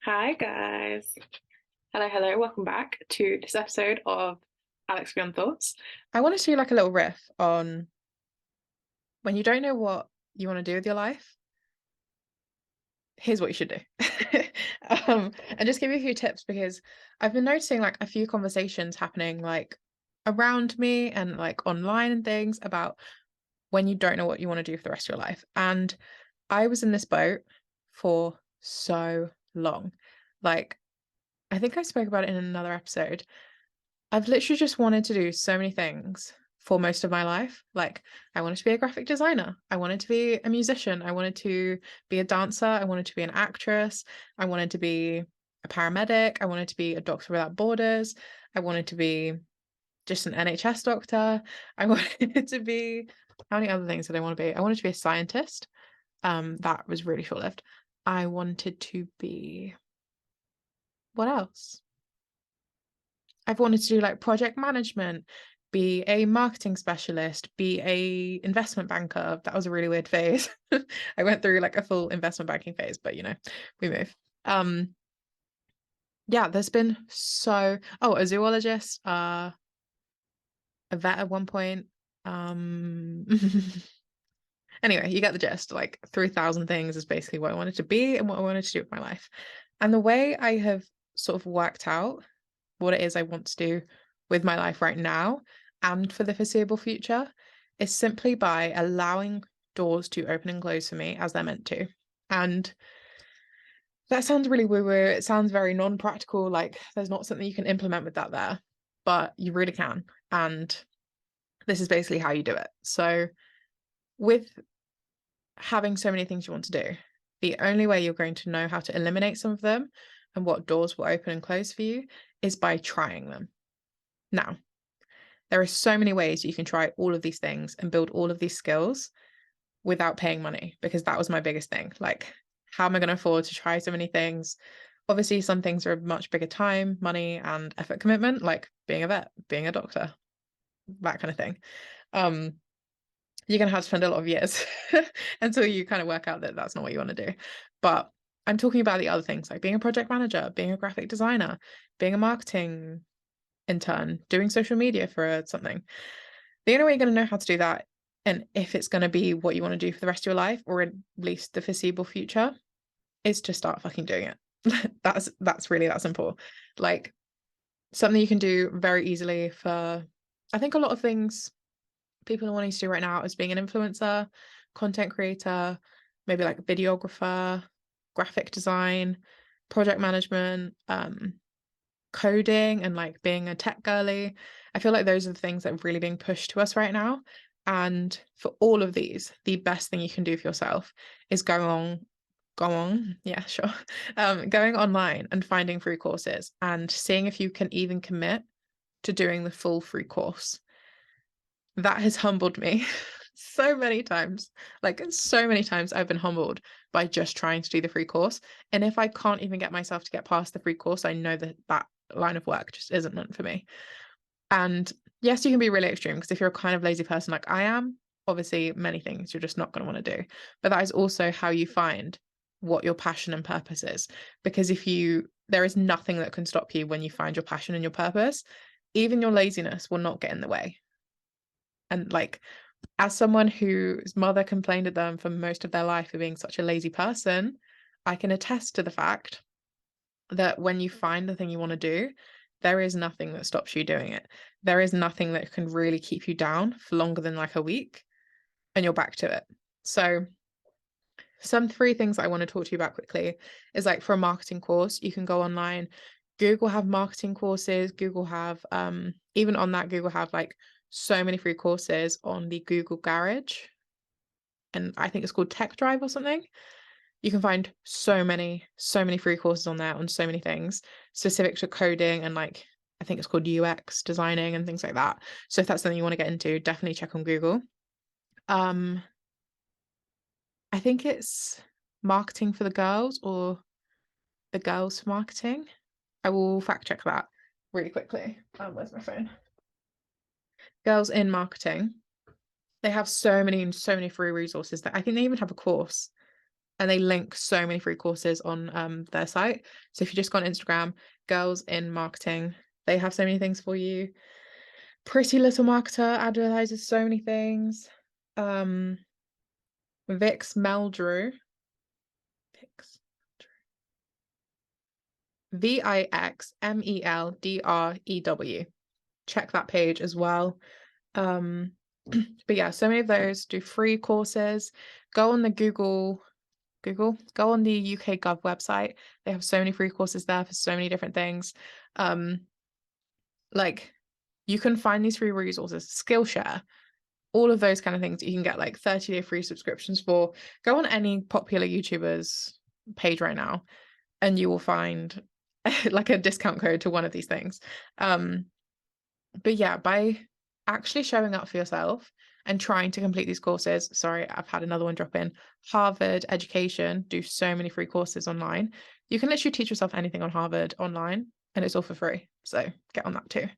Hi guys. Hello, welcome back to this episode of Alex Beyond Thoughts. I want to do like a little riff on when you don't know what you want to do with your life, here's what you should do. And just give you a few tips because I've been noticing like a few conversations happening like around me and like online and things about when you don't know what you want to do for the rest of your life. And I was in this boat for so long. Like, I think I spoke about it in another episode. I've literally just wanted to do so many things for most of my life. Like, I wanted to be a graphic designer. I wanted to be a musician. I wanted to be a dancer. I wanted to be an actress. I wanted to be a paramedic. I wanted to be a doctor without borders. I wanted to be just an NHS doctor. I wanted to be, how many other things did I want to be? I wanted to be a scientist. That was really short-lived. I wanted to be, what else? I've wanted to do like project management, be a marketing specialist, be a investment banker. That was a really weird phase. I went through like a full investment banking phase, but we move. Um, yeah, there's been a zoologist, a vet at one point. Um, anyway, you get the gist. Like 3,000 things is basically what I wanted to be and what I wanted to do with my life. And the way I have sort of worked out what it is I want to do with my life right now and for the foreseeable future is simply by allowing doors to open and close for me as they're meant to. And that sounds really woo-woo. It sounds very non-practical, like there's not something you can implement with that there, but you really can. And this is basically how you do it. So with having so many things you want to do, the only way you're going to know how to eliminate some of them and what doors will open and close for you is by trying them. Now, there are so many ways you can try all of these things and build all of these skills without paying money, because that was my biggest thing. Like, how am I going to afford to try so many things? Obviously, some things are a much bigger time, money, and effort commitment, like being a vet, being a doctor, that kind of thing. You're going to have to spend a lot of years until you kind of work out that that's not what you want to do. But I'm talking about the other things like being a project manager, being a graphic designer, being a marketing intern, doing social media for something. The only way you're going to know how to do that, and if it's going to be what you want to do for the rest of your life, or at least the foreseeable future, is to start fucking doing it. That's really that simple. Like, something you can do very easily for, I think a lot of things people are wanting to do right now is being an influencer, content creator, maybe like videographer, graphic design, project management, coding, and like being a tech girly. I feel like those are the things that are really being pushed to us right now. And for all of these, the best thing you can do for yourself is yeah, sure. Going online and finding free courses and seeing if you can even commit to doing the full free course. That has humbled me so many times. Like, so many times I've been humbled by just trying to do the free course. And if I can't even get myself to get past the free course, I know that that line of work just isn't meant for me. And yes, you can be really extreme, because if you're a kind of lazy person like I am, obviously many things you're just not going to want to do. But that is also how you find what your passion and purpose is. Because there is nothing that can stop you when you find your passion and your purpose. Even your laziness will not get in the way. And like, as someone whose mother complained at them for most of their life for being such a lazy person, I can attest to the fact that when you find the thing you want to do, there is nothing that stops you doing it. There is nothing that can really keep you down for longer than like a week, and you're back to it. So some three things I want to talk to you about quickly is like, for a marketing course, you can go online. Google have marketing courses. Google have even on that, Google have like so many free courses on the Google Garage, and I think it's called Tech Drive or something. You can find so many free courses on there on so many things specific to coding, and like, I think it's called UX designing and things like that. So if that's something you want to get into, definitely check on Google. I think it's marketing for the girls, or the girls for marketing. I will fact check that really quickly. Where's my phone? Girls in marketing. They have so many free resources that I think they even have a course. and they link so many free courses on their site. So if you just go on Instagram, Girls in Marketing, they have so many things for you. Pretty Little Marketer advertises so many things. Vix Meldrew. VIXMELDREW. Check that page as well. But yeah, so many of those do free courses. Go on the go on the UK Gov website. They have so many free courses there for so many different things. Like you can find these free resources, Skillshare, all of those kind of things that you can get like 30-day free subscriptions for. Go on any popular YouTuber's page right now and you will find like a discount code to one of these things. But yeah, by actually showing up for yourself and trying to complete these courses. Sorry, I've had another one drop in. Harvard Education do so many free courses online. You can literally teach yourself anything on Harvard online and it's all for free. So get on that too.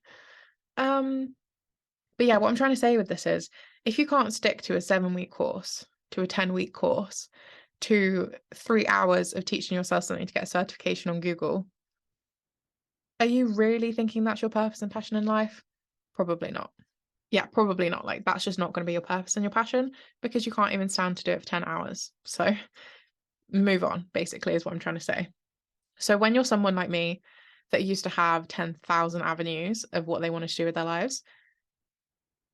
But yeah, what I'm trying to say with this is if you can't stick to a 7-week course, to a 10-week course, to 3 hours of teaching yourself something to get a certification on Google, are you really thinking that's your purpose and passion in life? Probably not. Yeah, probably not. Like that's just not going to be your purpose and your passion because you can't even stand to do it for 10 hours. So move on, basically, is what I'm trying to say. So when you're someone like me that used to have 10,000 avenues of what they want to do with their lives,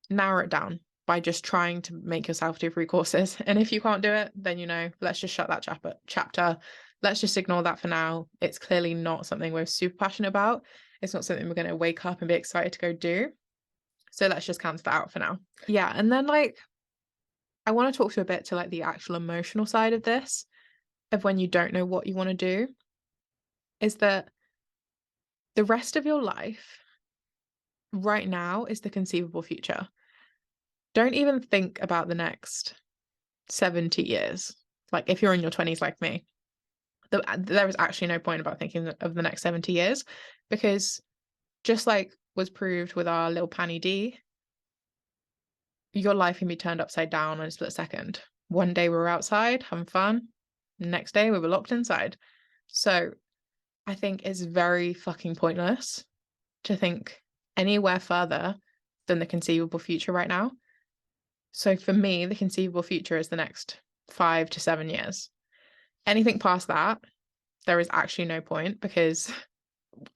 narrow it down by just trying to make yourself do free courses. And if you can't do it, then, let's just shut that chapter. Let's just ignore that for now. It's clearly not something we're super passionate about. It's not something we're going to wake up and be excited to go do. So let's just cancel that out for now. Yeah. And then I want to talk to a bit to the actual emotional side of this, of when you don't know what you want to do, is that the rest of your life right now is the conceivable future. Don't even think about the next 70 years. Like if you're in your 20s like me, there is actually no point about thinking of the next 70 years because just like was proved with our little Panny D, your life can be turned upside down in a split second. One day we were outside having fun. Next day we were locked inside. So I think it's very fucking pointless to think anywhere further than the conceivable future right now. So for me, the conceivable future is the next 5 to 7 years. Anything past that, there is actually no point because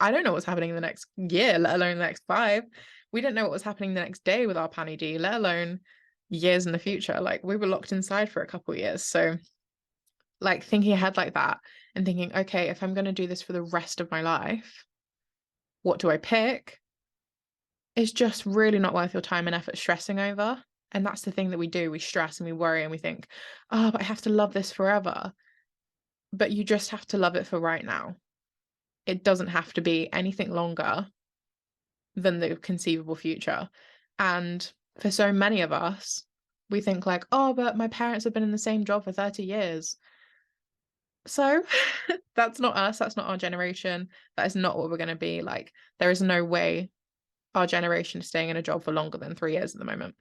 I don't know what's happening in the next year, let alone the next 5. We don't know what was happening the next day with our Panny D, let alone years in the future. We were locked inside for a couple of years. So thinking ahead like that and thinking, okay, if I'm going to do this for the rest of my life, what do I pick? It's just really not worth your time and effort stressing over. And that's the thing that we do. We stress and we worry and we think, oh, but I have to love this forever. But you just have to love it for right now. It doesn't have to be anything longer than the conceivable future. And for so many of us, we think oh, but my parents have been in the same job for 30 years. So that's not us. That's not our generation. That is not what we're going to be. There is no way our generation is staying in a job for longer than 3 years at the moment.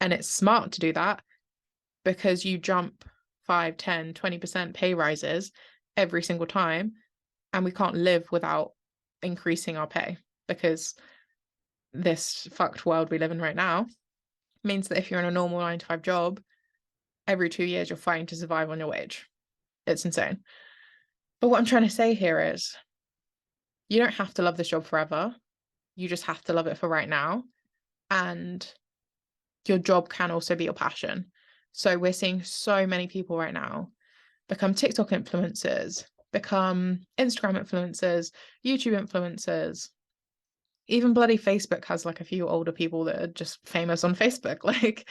And it's smart to do that because you jump 5, 10, 20% pay rises every single time. And we can't live without increasing our pay because this fucked world we live in right now means that if you're in a normal 9-to-5 job, every 2 years you're fighting to survive on your wage. It's insane. But what I'm trying to say here is you don't have to love this job forever. You just have to love it for right now. And your job can also be your passion. So we're seeing so many people right now become TikTok influencers, become Instagram influencers, YouTube influencers. Even bloody Facebook has a few older people that are just famous on Facebook.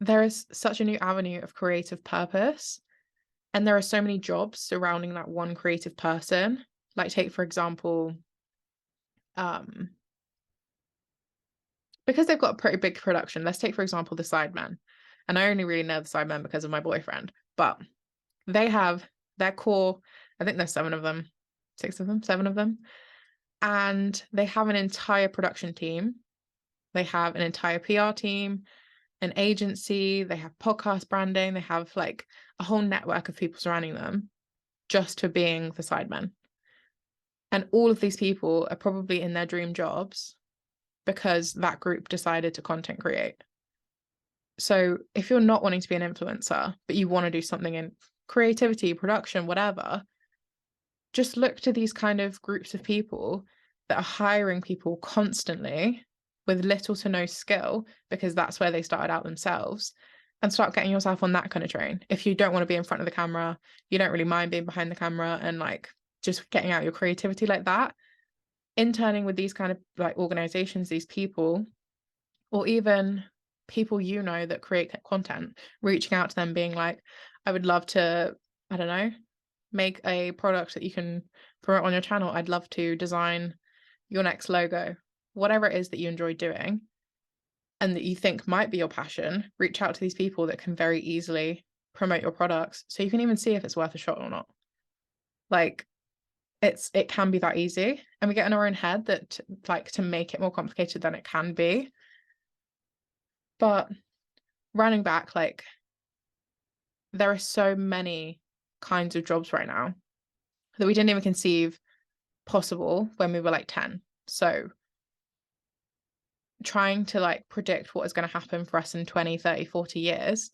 There is such a new avenue of creative purpose. And there are so many jobs surrounding that one creative person. Take, for example, because they've got a pretty big production. Let's take, for example, the Sidemen. And I only really know the Sidemen because of my boyfriend. But they have their core, I think there's 7 of them, 6 of them, 7 of them. And they have an entire production team. They have an entire PR team. an agency, they have podcast branding, they have like a whole network of people surrounding them just for being the sidemen. And all of these people are probably in their dream jobs because that group decided to content create. So if you're not wanting to be an influencer, but you want to do something in creativity, production, whatever, just look to these kind of groups of people that are hiring people constantly with little to no skill, because that's where they started out themselves, and start getting yourself on that kind of train. If you don't want to be in front of the camera, you don't really mind being behind the camera, and like just getting out your creativity like that, interning with these kind of like organizations, these people, or even people you know that create content, reaching out to them being like, I would love to, I don't know, make a product that you can promote on your channel. I'd love to design your next logo. Whatever it is that you enjoy doing and that you think might be your passion, reach out to these people that can very easily promote your products so you can even see if it's worth a shot or not. Like, it can be that easy, and we get in our own head that like to make it more complicated than it can be. But running back, like, there are so many kinds of jobs right now that we didn't even conceive possible when we were like 10. So trying to like predict what is going to happen for us in 20, 30, 40 years.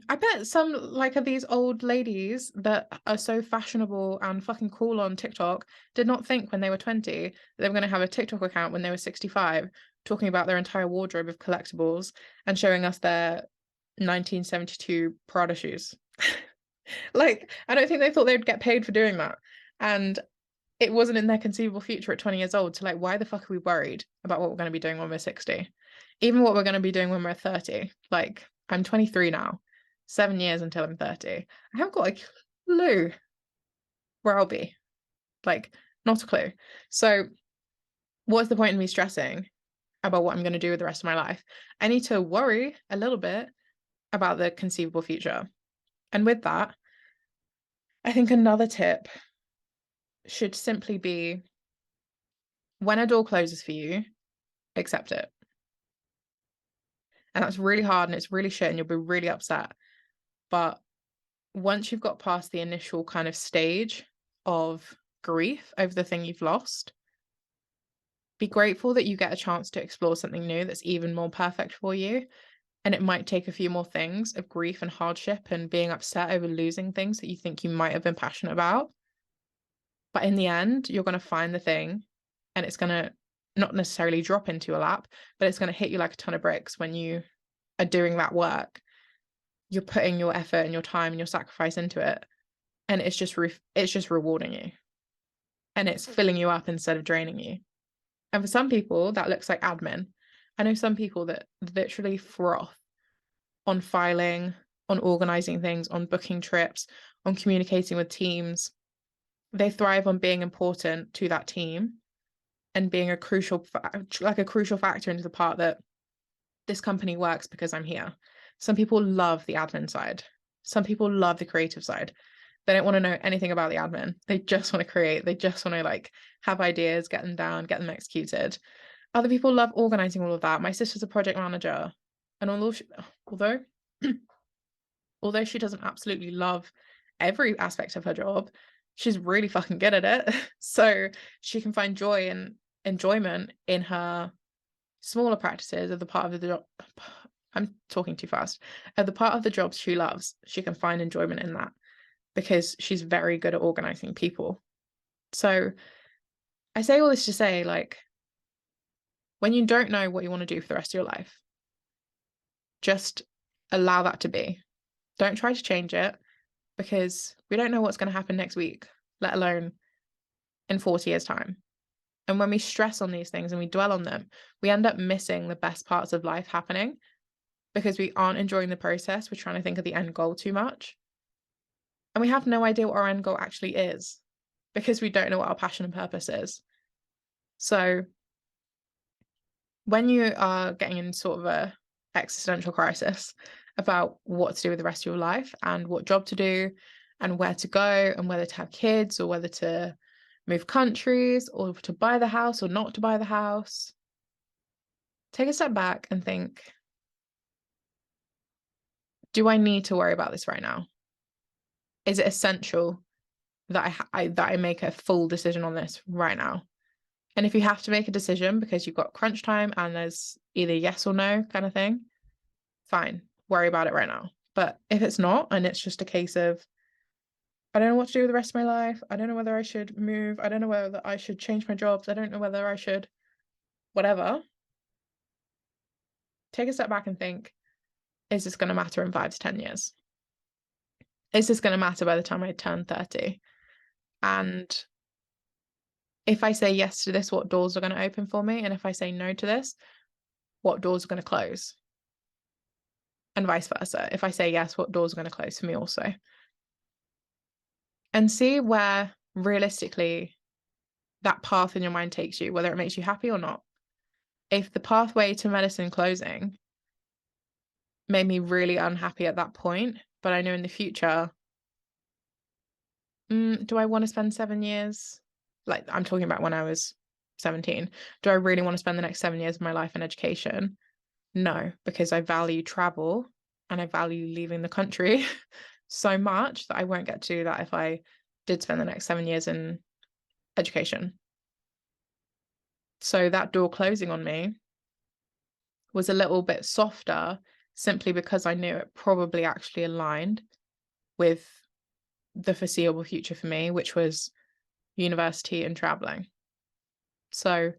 I bet some like of these old ladies that are so fashionable and fucking cool on TikTok did not think when they were 20 that they were going to have a TikTok account when they were 65, talking about their entire wardrobe of collectibles and showing us their 1972 Prada shoes. Like, I don't think they thought they'd get paid for doing that. And it wasn't in their conceivable future at 20 years old. So like, why the fuck are we worried about what we're going to be doing when we're 60? Even what we're going to be doing when we're 30. Like, I'm 23 now, 7 years until I'm 30. I haven't got a clue where I'll be. Like, not a clue. So what's the point in me stressing about what I'm going to do with the rest of my life? I need to worry a little bit about the conceivable future. And with that, I think another tip should simply be, when a door closes for you, accept it. And that's really hard and it's really shit and you'll be really upset. But once you've got past the initial kind of stage of grief over the thing you've lost, be grateful that you get a chance to explore something new that's even more perfect for you. And it might take a few more things of grief and hardship and being upset over losing things that you think you might have been passionate about. But in the end, you're going to find the thing and it's going to not necessarily drop into your lap, but it's going to hit you like a ton of bricks when you are doing that work. You're putting your effort and your time and your sacrifice into it. And it's just rewarding you. And it's filling you up instead of draining you. And for some people, that looks like admin. I know some people that literally froth on filing, on organizing things, on booking trips, on communicating with teams. They thrive on being important to that team and being a crucial factor into the part that this company works because I'm here. Some people love the admin side. Some people love the creative side. They don't want to know anything about the admin. They just want to create. They just want to like have ideas, get them down, get them executed. Other people love organizing all of that. My sister's a project manager, and although she doesn't absolutely love every aspect of her job, she's really fucking good at it. So she can find joy and enjoyment in her smaller practices of the part of the job. I'm talking too fast. At the part of the jobs she loves, she can find enjoyment in that because she's very good at organizing people. So I say all this to say, like, when you don't know what you want to do for the rest of your life, just allow that to be. Don't try to change it, because we don't know what's going to happen next week, let alone in 40 years' time. And when we stress on these things and we dwell on them, we end up missing the best parts of life happening because we aren't enjoying the process. We're trying to think of the end goal too much. And we have no idea what our end goal actually is because we don't know what our passion and purpose is. So when you are getting in sort of a existential crisis about what to do with the rest of your life and what job to do and where to go and whether to have kids or whether to move countries or to buy the house or not to buy the house, take a step back and think, do I need to worry about this right now? Is it essential that I make a full decision on this right now? And if you have to make a decision because you've got crunch time and there's either yes or no kind of thing, fine, worry about it right now. But if it's not, and it's just a case of, I don't know what to do with the rest of my life, I don't know whether I should move, I don't know whether I should change my jobs, I don't know whether I should whatever, take a step back and think, is this going to matter in 5 to 10 years? Is this going to matter by the time I turn 30? And if I say yes to this, what doors are going to open for me? And if I say no to this, what doors are going to close? And vice versa. If I say yes, what doors are going to close for me also? And see where realistically that path in your mind takes you, whether it makes you happy or not. If the pathway to medicine closing made me really unhappy at that point, but I know in the future, do I want to spend 7 years? Like, I'm talking about when I was 17. Do I really want to spend the next 7 years of my life in education? No, because I value travel and I value leaving the country so much that I won't get to do that if I did spend the next 7 years in education. So that door closing on me was a little bit softer simply because I knew it probably actually aligned with the foreseeable future for me, which was university and traveling. So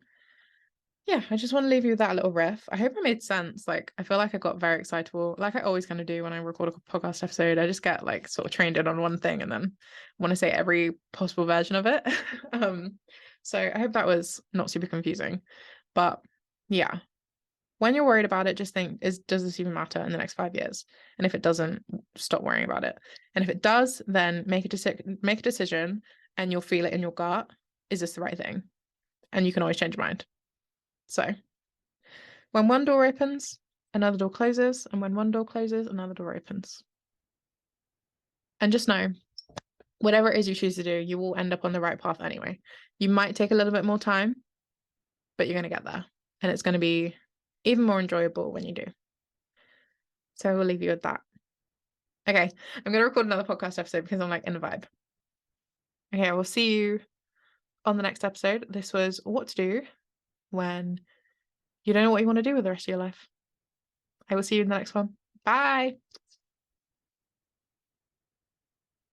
yeah, I just want to leave you with that little riff. I hope it made sense. Like, I feel like I got very excitable, like I always kind of do when I record a podcast episode. I just get like sort of trained in on one thing and then want to say every possible version of it. So I hope that was not super confusing. But yeah, when you're worried about it, just think, does this even matter in the next 5 years? And if it doesn't, stop worrying about it. And if it does, then make a decision and you'll feel it in your gut. Is this the right thing? And you can always change your mind. So when one door opens, another door closes, and when one door closes, another door opens. And just know, whatever it is you choose to do, you will end up on the right path anyway. You might take a little bit more time, but you're going to get there. And it's going to be even more enjoyable when you do. So I will leave you with that. Okay, I'm going to record another podcast episode because I'm like in a vibe. Okay, I will see you on the next episode. This was what to do when you don't know what you want to do with the rest of your life. I will see you in the next one. Bye.